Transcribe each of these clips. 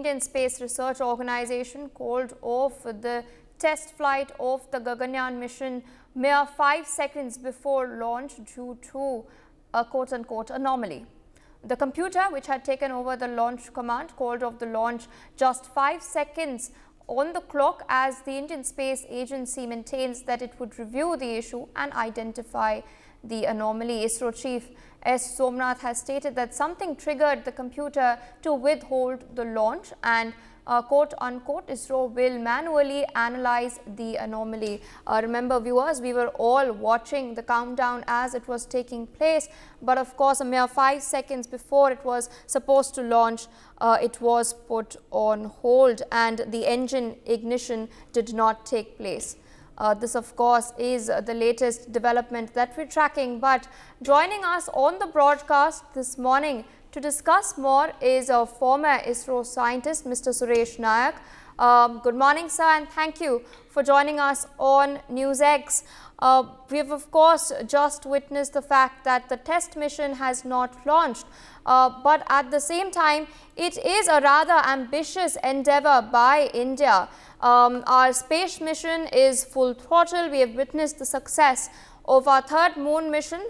Indian Space Research Organization called off the test flight of the Gaganyaan mission mere 5 seconds before launch due to a quote-unquote anomaly. The computer, which had taken over the launch command, called off the launch just 5 seconds on the clock, as the Indian Space Agency maintains that it would review the issue and identify the anomaly. ISRO Chief S. Somnath has stated that something triggered the computer to withhold the launch, and quote unquote, ISRO will manually analyze the anomaly. Remember, viewers, we were all watching the countdown as it was taking place, but of course a mere 5 seconds before it was supposed to launch, it was put on hold and the engine ignition did not take place. This of course is the latest development that we're tracking, but joining us on the broadcast this morning to discuss more is a former ISRO scientist, Mr. Suresh Nayak. Good morning, sir, and thank you for joining us on NewsX. We have of course just witnessed the fact that the test mission has not launched, but at the same time it is a rather ambitious endeavor by India. Our space mission is full throttle. We have witnessed the success of our third moon mission.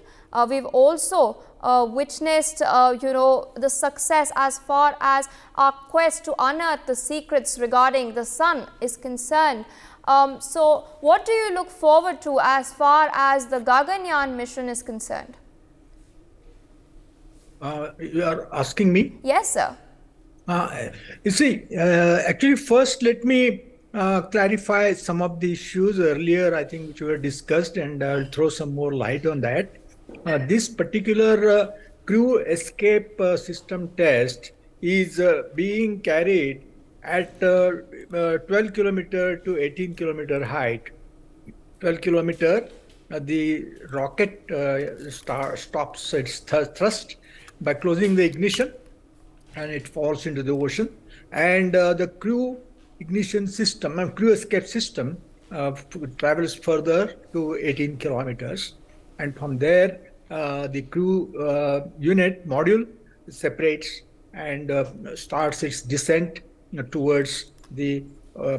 We've also witnessed the success as far as our quest to unearth the secrets regarding the sun is concerned. So what do you look forward to as far as the Gaganyaan mission is concerned? You are asking me? Yes, sir. You see, actually first let me clarify some of the issues earlier, I think, which were discussed, and I'll throw some more light on that. This particular crew escape system test is being carried at 12 kilometer to 18 kilometer height. 12 kilometer, the rocket stops its thrust by closing the ignition and it falls into the ocean, and the crew ignition system and crew escape system travels further to 18 kilometers, and from there the crew unit module separates and starts its descent towards the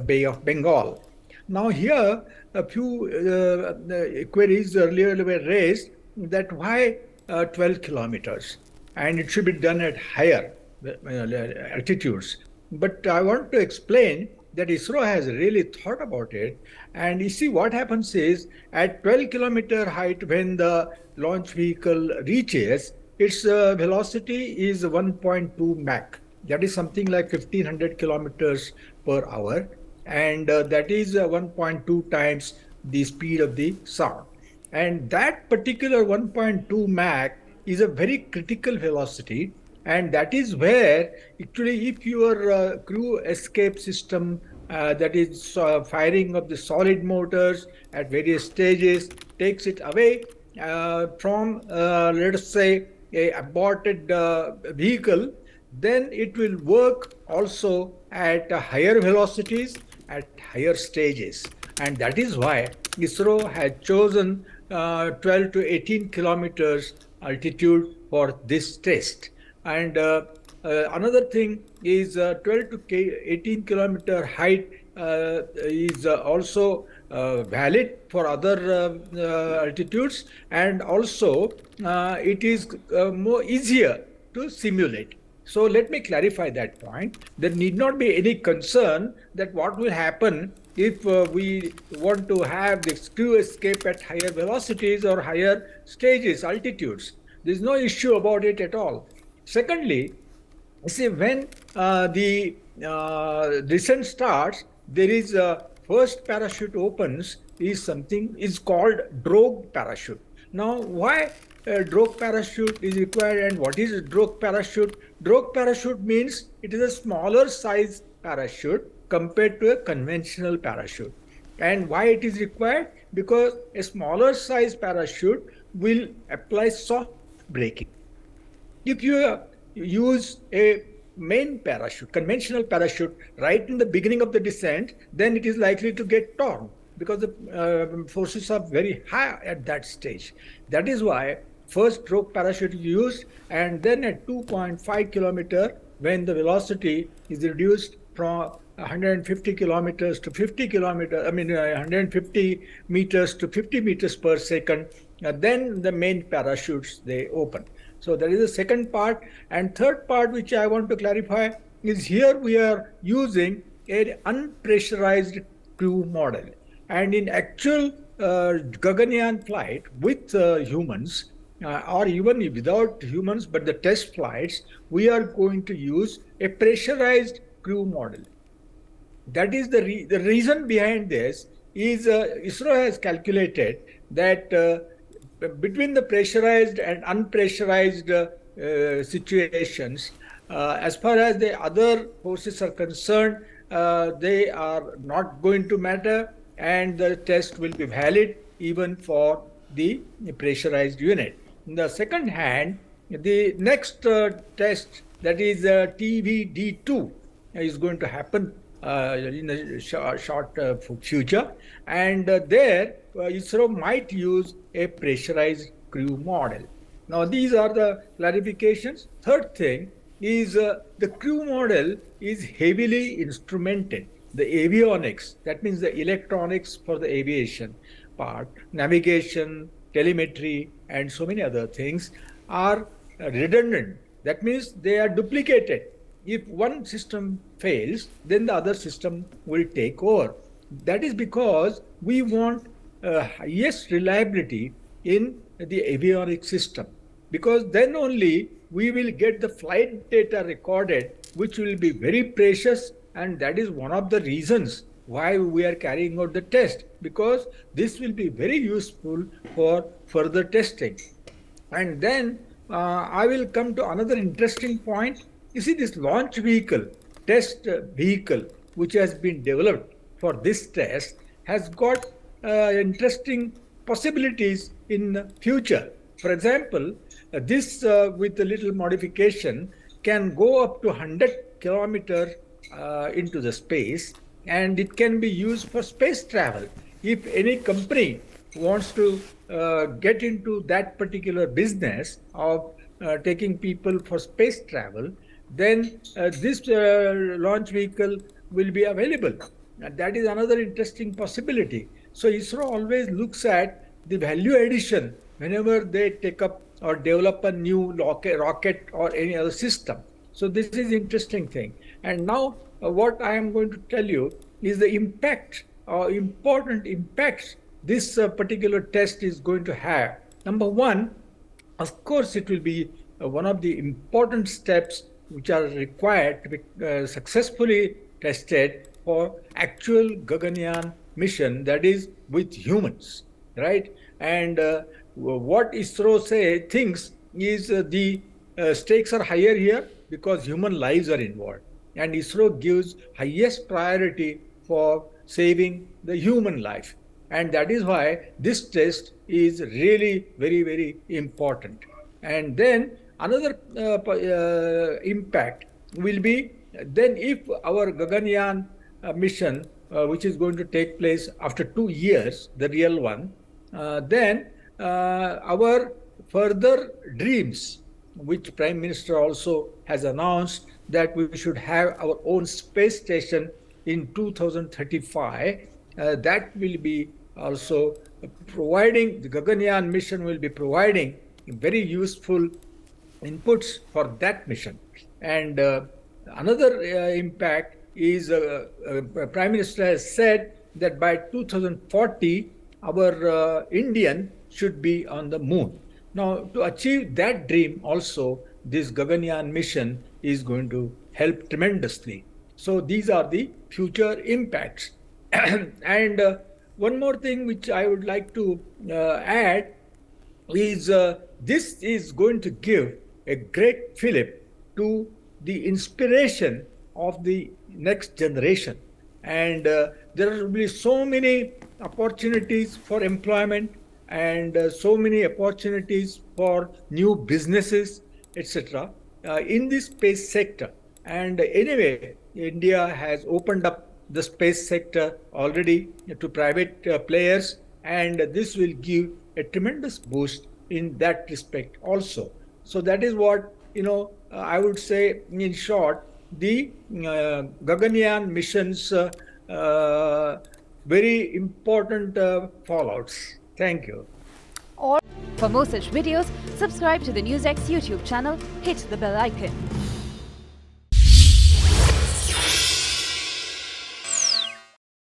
Bay of Bengal. Now here a few queries earlier were raised that why 12 kilometers, and it should be done at higher altitudes. But I want to explain that ISRO has really thought about it. And you see, what happens is at 12 kilometer height, when the launch vehicle reaches, its velocity is 1.2 Mach. That is something like 1500 kilometers per hour. And that is 1.2 times the speed of the sound. And that particular 1.2 Mach is a very critical velocity. And that is where, actually, if your crew escape system, that is firing of the solid motors at various stages, takes it away from, let us say, a aborted vehicle, then it will work also at higher velocities, at higher stages. And that is why ISRO had chosen 12 to 18 kilometers altitude for this test. And another thing is 12 to 18 kilometer height is also valid for other altitudes, and also it is more easier to simulate. So let me clarify that point. There need not be any concern that what will happen if we want to have this crew escape at higher velocities or higher stages, altitudes. There's no issue about it at all. Secondly, see, when the descent starts, there is a first parachute opens is called drogue parachute. Now, why drogue parachute is required, and what is a drogue parachute? Drogue parachute means it is a smaller size parachute compared to a conventional parachute. And why it is required? Because a smaller size parachute will apply soft braking. If you use a main parachute, conventional parachute, right in the beginning of the descent, then it is likely to get torn because the forces are very high at that stage. That is why first drogue parachute is used, and then at 2.5 kilometer, when the velocity is reduced from 150 kilometers to 50 kilometers, 150 meters to 50 meters per second, then the main parachutes, they open. So that is the second part. And third part, which I want to clarify, is here we are using an unpressurized crew model. And in actual Gaganyaan flight with humans, or even without humans, but the test flights, we are going to use a pressurized crew model. That is the reason behind this is ISRO has calculated that between the pressurized and unpressurized situations, as far as the other forces are concerned, they are not going to matter, and the test will be valid even for the pressurized unit. On the second hand, the next test, that is TVD2, is going to happen in the short future, and there ISRO might use a pressurized crew model. Now these are the clarifications. Third thing is the crew model is heavily instrumented. The avionics, that means the electronics for the aviation part, navigation, telemetry, and so many other things are redundant. That means they are duplicated. If one system fails, then the other system will take over. That is because we want highest reliability in the avionics system, because then only we will get the flight data recorded, which will be very precious, and that is one of the reasons why we are carrying out the test, because this will be very useful for further testing. And then I will come to another interesting point. You see, this launch vehicle, test vehicle, which has been developed for this test, has got interesting possibilities in the future. For example, this with a little modification can go up to 100 kilometers into the space, and it can be used for space travel. If any company wants to get into that particular business of taking people for space travel, then this launch vehicle will be available. And that is another interesting possibility. So ISRO always looks at the value addition whenever they take up or develop a new rocket or any other system. So this is interesting thing. And now what I am going to tell you is the impact or important impacts this particular test is going to have. Number one, of course, it will be one of the important steps which are required to be successfully tested for actual Gaganyaan mission, that is with humans, right? And what ISRO thinks is the stakes are higher here because human lives are involved, and ISRO gives highest priority for saving the human life, and that is why this test is really very, very important. And then another impact will be then if our Gaganyaan mission, which is going to take place after 2 years, the real one, then our further dreams, which Prime Minister also has announced, that we should have our own space station in 2035, that will be also providing, the Gaganyaan mission will be providing very useful inputs for that mission. And another impact is Prime Minister has said that by 2040, our Indian should be on the moon. Now, to achieve that dream also, this Gaganyaan mission is going to help tremendously. So these are the future impacts. And one more thing which I would like to add is this is going to give a great fillip to the inspiration of the next generation. And there will be so many opportunities for employment and so many opportunities for new businesses, etc. In the space sector. And anyway, India has opened up the space sector already to private players, and this will give a tremendous boost in that respect also. So that is what I would say in short, the Gaganyaan mission's very important fallouts. Thank you. For more such videos, subscribe to the NewsX YouTube channel, hit the bell icon.